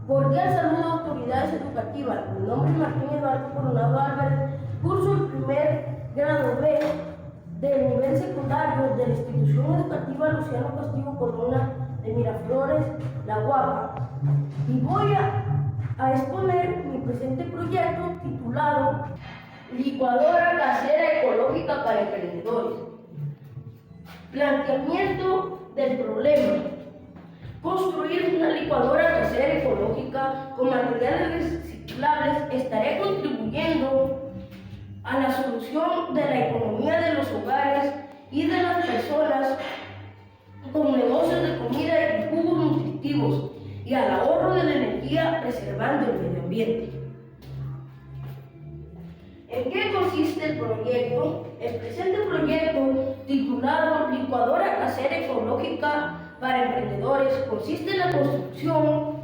Cordial saludo a autoridades educativas. Mi nombre es Martín Eduardo Coronado Álvarez. Curso el primer grado B del nivel secundario de la institución educativa Luciano Castillo Corona de Miraflores, La Guapa. Y voy a exponer mi presente proyecto titulado Licuadora casera ecológica para emprendedores. Planteamiento del problema. Construir una licuadora casera ecológica con materiales reciclables estaría contribuyendo a la solución de la economía de los hogares y de las personas con negocios de comida y jugos nutritivos y al ahorro de la energía preservando el medio ambiente. ¿En qué consiste el proyecto? El presente proyecto, titulado Licuadora casera ecológica para emprendedores, consiste en la construcción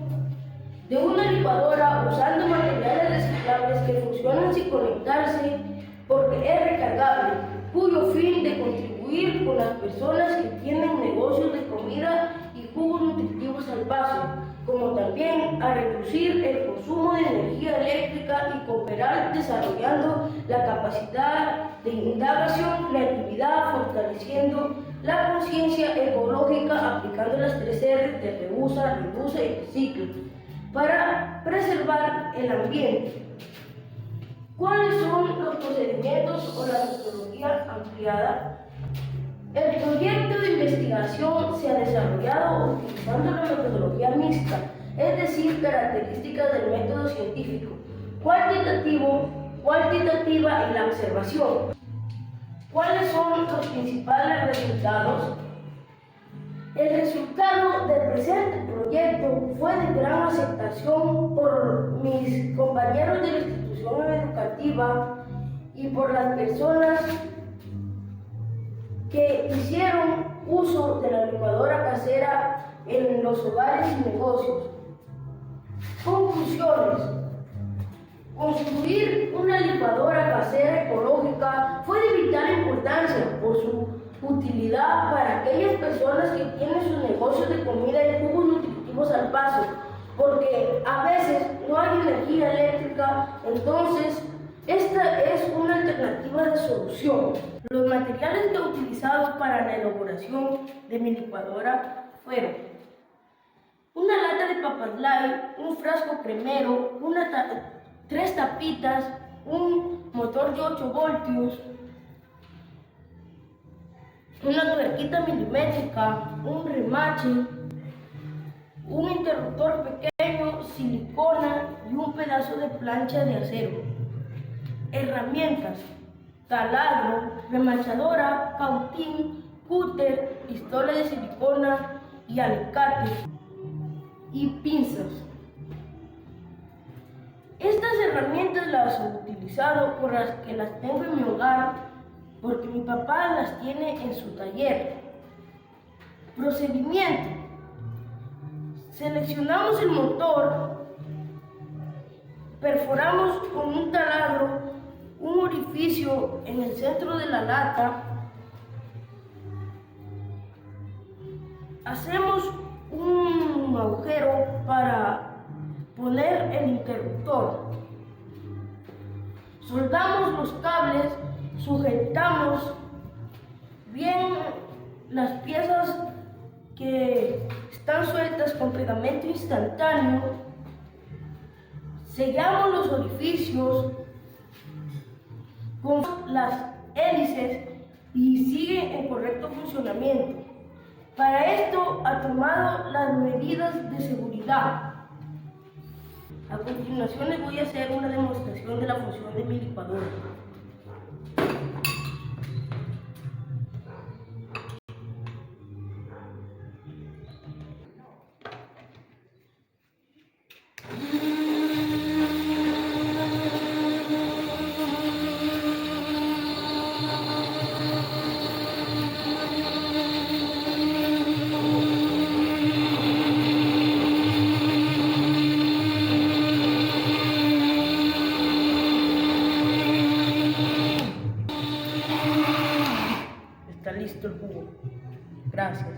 de una licuadora usando materiales reciclables que funcionan sin conectarse porque es recargable, cuyo fin de contribuir con las personas que tienen negocios de comida y jugos nutritivos al paso, como también a reducir el consumo de energía eléctrica y cooperar desarrollando la capacidad de indagación, creatividad, fortaleciendo la conciencia ecológica aplicando las 3 R de reusa, reduce y recicla para preservar el ambiente. ¿Cuáles son los procedimientos o la metodología ampliada? El proyecto de investigación se ha desarrollado utilizando la metodología mixta, es decir, características del método científico, cuantitativa y la observación. ¿Cuáles son los principales resultados? El resultado del presente proyecto fue de gran aceptación por mis compañeros de la institución educativa y por las personas que hicieron uso de la licuadora casera en los hogares y negocios. Conclusiones. Construir una licuadora casera ecológica fue de vital importancia por su utilidad para aquellas personas que tienen sus negocios de comida y jugos nutritivos al paso, porque a veces no hay energía eléctrica, entonces esta es una alternativa de solución. Los materiales que he utilizado para la elaboración de mi licuadora fueron una lata de papas light, un frasco cremero, 3 tapitas, un motor de 8 voltios, una tuerquita milimétrica, un remache, un interruptor pequeño, silicona y un pedazo de plancha de acero. Herramientas: taladro, remachadora, cautín, cúter, pistola de silicona y alicate y pinzas. Estas herramientas las he utilizado por las que las tengo en mi hogar, porque mi papá las tiene en su taller. Procedimiento: seleccionamos el motor, perforamos con un taladro un orificio en el centro de la lata, hacemos un agujero para poner el interruptor, soldamos los cables, sujetamos bien las piezas que están sueltas con pegamento instantáneo, sellamos los orificios con las hélices y sigue en correcto funcionamiento. Para esto ha tomado las medidas de seguridad. A continuación les voy a hacer una demostración de la función de mi licuadora. Está listo el jugo. Gracias.